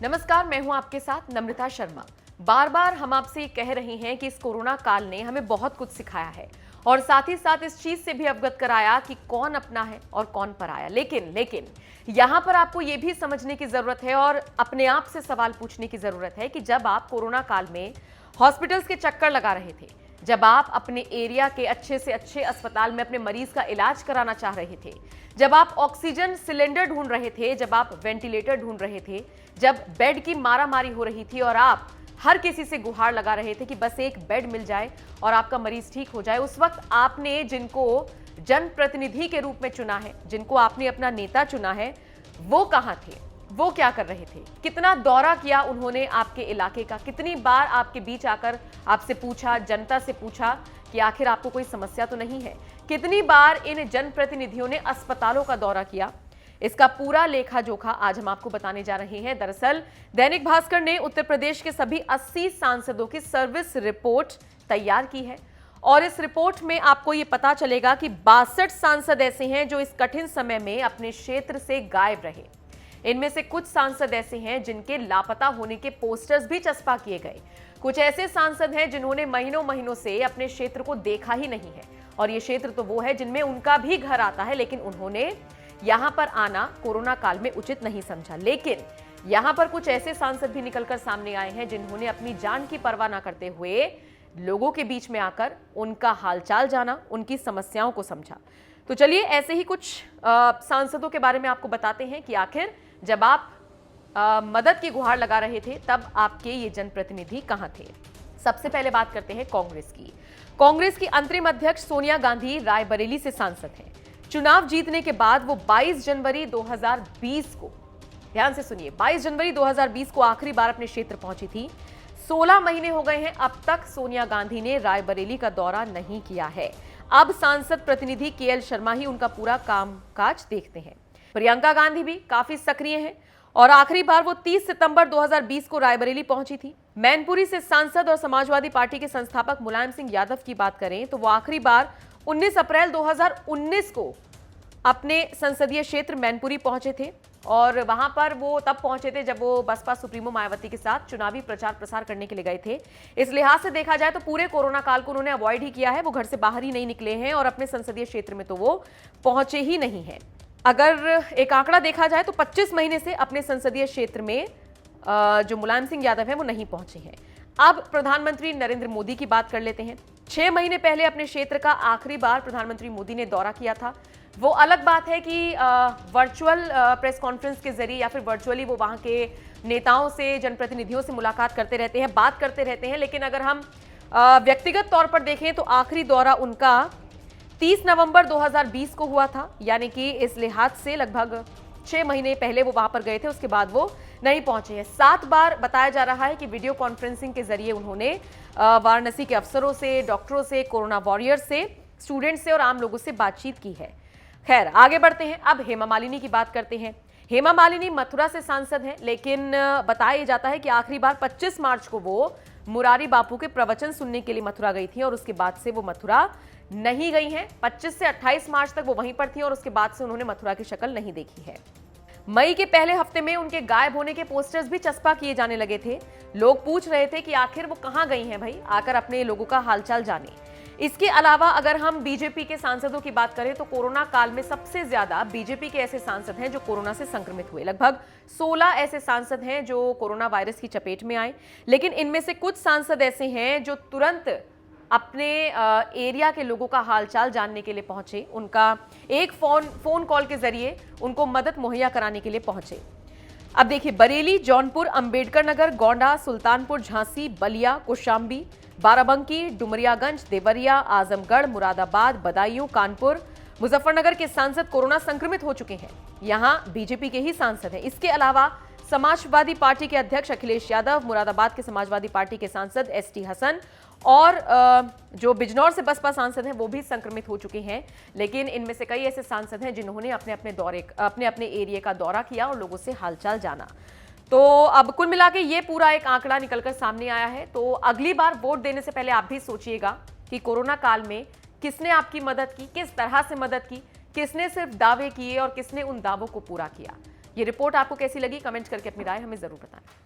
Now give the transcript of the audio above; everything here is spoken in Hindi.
नमस्कार, मैं हूं आपके साथ नम्रता शर्मा। बार बार हम आपसे कह रहे हैं कि इस कोरोना काल ने हमें बहुत कुछ सिखाया है और साथ ही साथ इस चीज से भी अवगत कराया कि कौन अपना है और कौन पराया। लेकिन यहां पर आपको यह भी समझने की जरूरत है और अपने आप से सवाल पूछने की जरूरत है कि जब आप कोरोना काल में हॉस्पिटल्स के चक्कर लगा रहे थे, जब आप अपने एरिया के अच्छे से अच्छे अस्पताल में अपने मरीज का इलाज कराना चाह रहे थे, जब आप ऑक्सीजन सिलेंडर ढूंढ रहे थे, जब आप वेंटिलेटर ढूंढ रहे थे, जब बेड की मारामारी हो रही थी और आप हर किसी से गुहार लगा रहे थे कि बस एक बेड मिल जाए और आपका मरीज ठीक हो जाए, उस वक्त आपने जिनको जनप्रतिनिधि के रूप में चुना है, जिनको आपने अपना नेता चुना है, वो कहां थे? वो क्या कर रहे थे? कितना दौरा किया उन्होंने आपके इलाके का? कितनी बार आपके बीच आकर आपसे पूछा, जनता से पूछा कि आखिर आपको कोई समस्या तो नहीं है? कितनी बार इन जनप्रतिनिधियों ने अस्पतालों का दौरा किया? इसका पूरा लेखा जोखा आज हम आपको बताने जा रहे हैं। दरअसल दैनिक भास्कर ने उत्तर प्रदेश के सभी 80 सांसदों की सर्विस रिपोर्ट तैयार की है और इस रिपोर्ट में आपको यह पता चलेगा कि 62 सांसद ऐसे हैं जो इस कठिन समय में अपने क्षेत्र से गायब रहे। इनमें से कुछ सांसद ऐसे हैं जिनके लापता होने के पोस्टर्स भी चस्पा किए गए। कुछ ऐसे सांसद हैं जिन्होंने महीनों से अपने क्षेत्र को देखा ही नहीं है और ये क्षेत्र तो वो है जिनमें उनका भी घर आता है, लेकिन उन्होंने यहां पर आना कोरोना काल में उचित नहीं समझा। लेकिन यहां पर कुछ ऐसे सांसद भी निकलकर सामने आए हैं जिन्होंने अपनी जान की परवाह न करते हुए लोगों के बीच में आकर उनका हालचाल जाना, उनकी समस्याओं को समझा। तो चलिए ऐसे ही कुछ सांसदों के बारे में आपको बताते हैं कि आखिर जब आप मदद की गुहार लगा रहे थे तब आपके ये जनप्रतिनिधि कहां थे। सबसे पहले बात करते हैं कांग्रेस की। कांग्रेस की अंतरिम अध्यक्ष सोनिया गांधी रायबरेली से सांसद हैं। चुनाव जीतने के बाद वो 22 जनवरी 2020 को, ध्यान से सुनिए, 22 जनवरी 2020 को आखिरी बार अपने क्षेत्र पहुंची थी। 16 महीने हो गए हैं, अब तक सोनिया गांधी ने रायबरेली का दौरा नहीं किया है। अब सांसद प्रतिनिधि केएल शर्मा ही उनका पूरा कामकाज देखते हैं। प्रियंका गांधी भी काफी सक्रिय हैं और आखिरी बार वो 30 सितंबर 2020 को रायबरेली पहुंची थी। मैनपुरी से सांसद और समाजवादी पार्टी के संस्थापक मुलायम सिंह यादव की बात करें तो वो आखिरी बार 19 अप्रैल 2019 को अपने संसदीय क्षेत्र मैनपुरी पहुंचे थे और वहां पर वो तब पहुंचे थे जब वो बसपा सुप्रीमो मायावती के साथ चुनावी प्रचार प्रसार करने के लिए गए थे। इस लिहाज से देखा जाए तो पूरे कोरोना काल को उन्होंने अवॉइड ही किया है, वो घर से बाहर ही नहीं निकले हैं और अपने संसदीय क्षेत्र में तो वो पहुंचे ही नहीं है। अगर एक आंकड़ा देखा जाए तो 25 महीने से अपने संसदीय क्षेत्र में जो मुलायम सिंह यादव है वो नहीं पहुंचे हैं। अब प्रधानमंत्री नरेंद्र मोदी की बात कर लेते हैं। 6 महीने पहले अपने क्षेत्र का आखिरी बार प्रधानमंत्री मोदी ने दौरा किया था। वो अलग बात है कि वर्चुअल प्रेस कॉन्फ्रेंस के जरिए या फिर वर्चुअली वो वहां के नेताओं से, जनप्रतिनिधियों से मुलाकात करते रहते हैं, बात करते रहते हैं। लेकिन अगर हम व्यक्तिगत तौर पर देखें तो आखिरी दौरा उनका 30 नवंबर 2020 को हुआ था, यानी कि इस लिहाज से लगभग 6 महीने पहले वो वहां पर गए थे, उसके बाद वो नहीं पहुंचे हैं। 7 बार बताया जा रहा है कि वीडियो कॉन्फ्रेंसिंग के जरिए उन्होंने वाराणसी के अफसरों से, डॉक्टरों से, कोरोना वॉरियर से, स्टूडेंट से और आम लोगों से बातचीत की है। खैर आगे बढ़ते हैं, अब हेमा मालिनी की बात करते हैं। हेमा मालिनी मथुरा से सांसद हैं, लेकिन बताया जाता है कि आखिरी बार 25 मार्च को वो मुरारी बापू के प्रवचन सुनने के लिए मथुरा गई थी और उसके बाद से वो मथुरा नहीं गई हैं। 25 से 28 मार्च तक वो वहीं पर थी और उसके बाद से उन्होंने मथुरा की शक्ल नहीं देखी है। मई के पहले हफ्ते में उनके गायब होने के पोस्टर्स भी चस्पा किए जाने लगे थे। लोग पूछ रहे थे कि आखिर वो कहां गई हैं भाई, आकर अपने लोगों का हालचाल जाने। इसके अलावा अगर हम बीजेपी के सांसदों की बात करें तो कोरोना काल में सबसे ज्यादा बीजेपी के ऐसे सांसद हैं जो कोरोना से संक्रमित हुए। लगभग 16 ऐसे सांसद हैं जो कोरोना वायरस की चपेट में आए, लेकिन इनमें से कुछ सांसद ऐसे हैं जो तुरंत अपने एरिया के लोगों का हालचाल जानने के लिए पहुंचे, उनका एक फोन कॉल के जरिए उनको मदद मुहैया कराने के लिए पहुंचे। अब देखिए, बरेली, जौनपुर, अंबेडकर नगर, गोंडा, सुल्तानपुर, झांसी, बलिया, कौशाम्बी, बाराबंकी, डुमरियागंज, देवरिया, आजमगढ़, मुरादाबाद, बदायूं, कानपुर, मुजफ्फरनगर के सांसद कोरोना संक्रमित हो चुके हैं। यहां बीजेपी के ही सांसद हैं। इसके अलावा समाजवादी पार्टी के अध्यक्ष अखिलेश यादव, मुरादाबाद के समाजवादी पार्टी के सांसद एसटी हसन और जो बिजनौर से बसपा सांसद हैं वो भी संक्रमित हो चुके हैं। लेकिन इनमें से कई ऐसे सांसद हैं जिन्होंने अपने अपने एरिया का दौरा किया और लोगों से हालचाल जाना। तो अब कुल मिला के ये पूरा एक आंकड़ा निकलकर सामने आया है। तो अगली बार वोट देने से पहले आप भी सोचिएगा कि कोरोना काल में किसने आपकी मदद की, किस तरह से मदद की, किसने सिर्फ दावे किए और किसने उन दावों को पूरा किया। ये रिपोर्ट आपको कैसी लगी, कमेंट करके अपनी राय हमें जरूर बताएं।